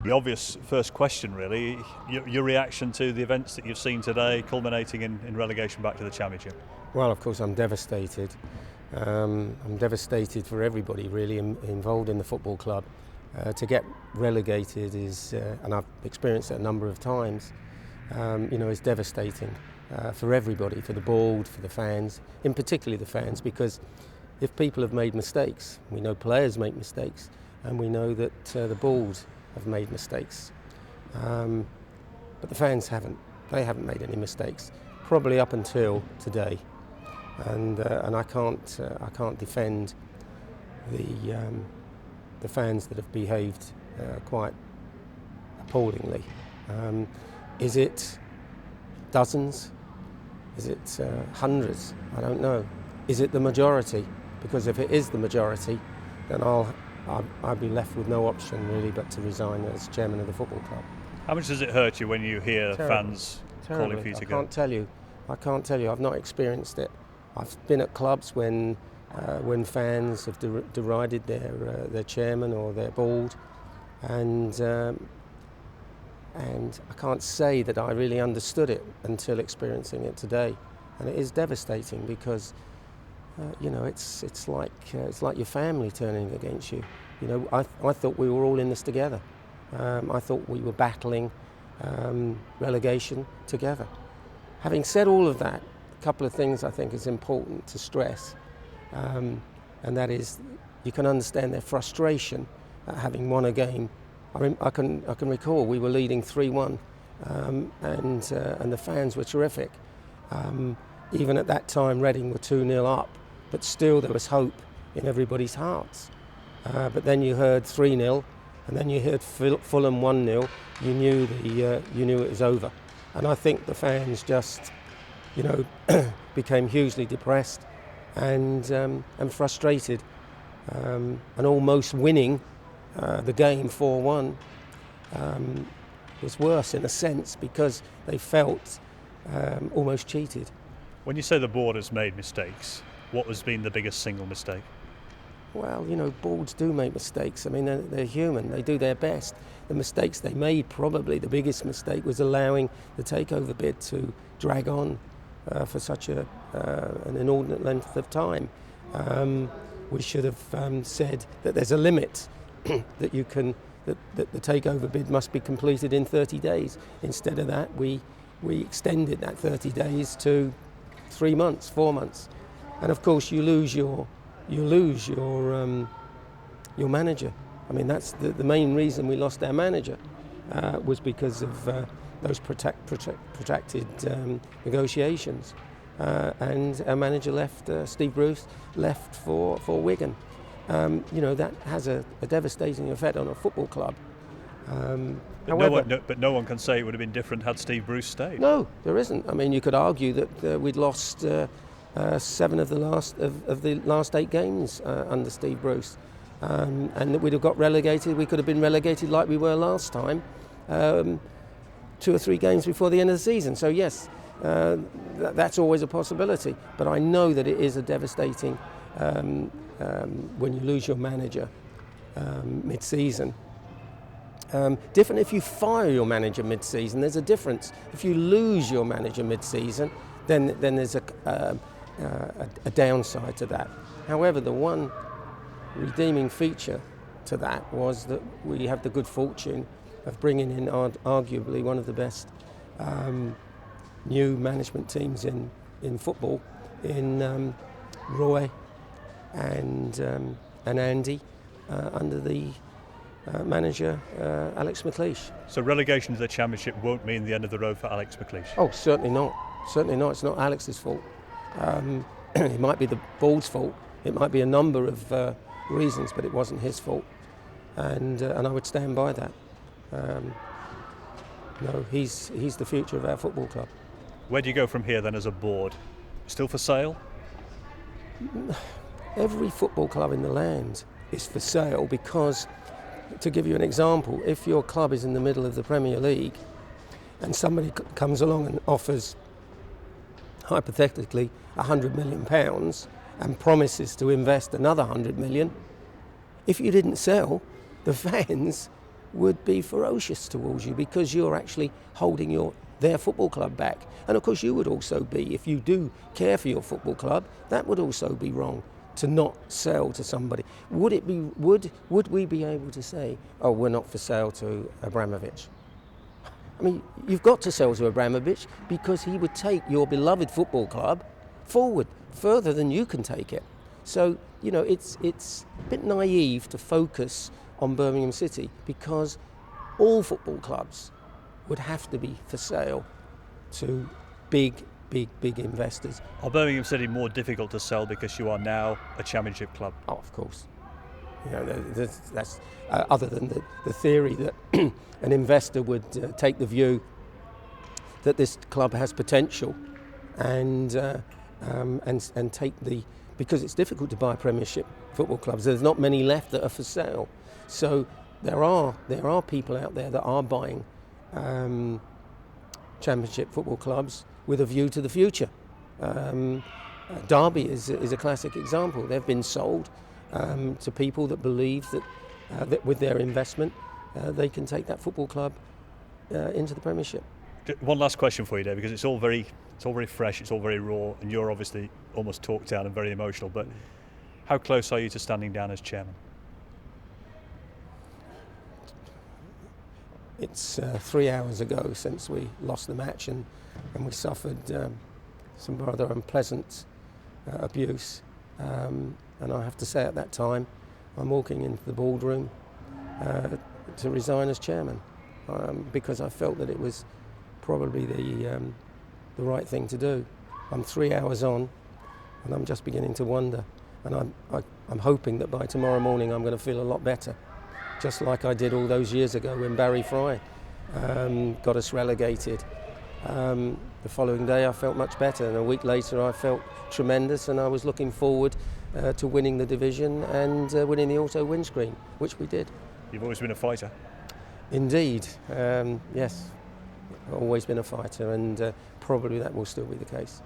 The obvious first question, really, your reaction to the events that you've seen today, culminating in relegation back to the Championship. Well, of course, I'm devastated. I'm devastated for everybody, really, involved in the football club. To get relegated is, and I've experienced it a number of times, is devastating for everybody, for the board, for the fans, in particular the fans, because if people have made mistakes, we know players make mistakes, and we know that the board have made mistakes, but the fans haven't. They haven't made any mistakes, probably up until today, and I can't defend the fans that have behaved quite appallingly. Is it dozens? Is it hundreds? I don't know. Is it the majority? Because if it is the majority, then I'd be left with no option really but to resign as chairman of the football club. How much does it hurt you when you hear fans calling for you to go? I can't tell you. I've not experienced it. I've been at clubs when fans have derided their chairman or their board, and I can't say that I really understood it until experiencing it today, and it is devastating because it's like your family turning against you. I thought we were all in this together. I thought we were battling relegation together. Having said all of that, a couple of things I think is important to stress, and that is you can understand their frustration at having won a game. I can recall we were leading 3-1, and the fans were terrific. Even at that time, Reading were 2-0 up, but still there was hope in everybody's hearts. But then you heard 3-0, and then you heard Fulham 1-0. You knew it was over, and I think the fans just, became hugely depressed and frustrated, and almost winning the game 4-1 was worse in a sense because they felt almost cheated. When you say the board has made mistakes, what has been the biggest single mistake? Well, boards do make mistakes. I mean, they're human. They do their best. The mistakes they made, probably the biggest mistake, was allowing the takeover bid to drag on for such an inordinate length of time. We should have said that there's a limit that the takeover bid must be completed in 30 days. Instead of that, we extended that 30 days to 3 months, 4 months, and of course you lose your manager. I mean, that's the main reason we lost our manager was because of those protracted negotiations, and our manager left. Steve Bruce left for Wigan. That has a devastating effect on a football club. But no one can say it would have been different had Steve Bruce stayed. No, there isn't. I mean, you could argue that we'd lost 7 of the last 8 games under Steve Bruce, and that we'd have got relegated. We could have been relegated like we were last time, 2 or 3 games before the end of the season. So yes, that's always a possibility. But I know that it is a devastating when you lose your manager mid-season. Different if you fire your manager mid-season. There's a difference. If you lose your manager mid-season, then there's a downside to that. However, the one redeeming feature to that was that we have the good fortune of bringing in arguably one of the best new management teams in football, in Roy and Andy, under the manager Alex McLeish. So relegation to the Championship won't mean the end of the road for Alex McLeish? Oh, certainly not. Certainly not. It's not Alex's fault. It might be the board's fault. It might be a number of reasons, but it wasn't his fault. And I would stand by that. No, he's the future of our football club. Where do you go from here then as a board? Still for sale? Every football club in the land is for sale because, to give you an example, if your club is in the middle of the Premier League and somebody comes along and offers, hypothetically, £100 million and promises to invest another £100 million, if you didn't sell, the fans would be ferocious towards you because you're actually holding their football club back. And of course you would also be, if you do care for your football club, that would also be wrong to not sell to somebody. Would we be able to say, oh, we're not for sale to Abramovich? I mean, you've got to sell to Abramovich because he would take your beloved football club forward further than you can take it. So, you know, it's a bit naive to focus on Birmingham City because all football clubs would have to be for sale to big investors. Are Birmingham City more difficult to sell because you are now a Championship club? Oh, of course. You know, that's other than the theory that an investor would take the view that this club has potential and take because it's difficult to buy Premiership football clubs. There's not many left that are for sale. So there are people out there that are buying Championship football clubs with a view to the future. Derby is a classic example. They've been sold to people that believe that with their investment they can take that football club into the Premiership. One last question for you, Dave, because it's all very fresh, it's all very raw, and you're obviously almost talked down and very emotional. But how close are you to standing down as chairman? It's 3 hours ago since we lost the match and we suffered some rather unpleasant abuse. And I have to say at that time, I'm walking into the boardroom to resign as chairman because I felt that it was probably the right thing to do. I'm 3 hours on and I'm just beginning to wonder. And I'm hoping that by tomorrow morning I'm going to feel a lot better. Just like I did all those years ago when Barry Fry got us relegated. The following day I felt much better, and a week later I felt tremendous, and I was looking forward to winning the division and winning the auto windscreen, which we did. You've always been a fighter. Indeed, yes, I've always been a fighter, and probably that will still be the case.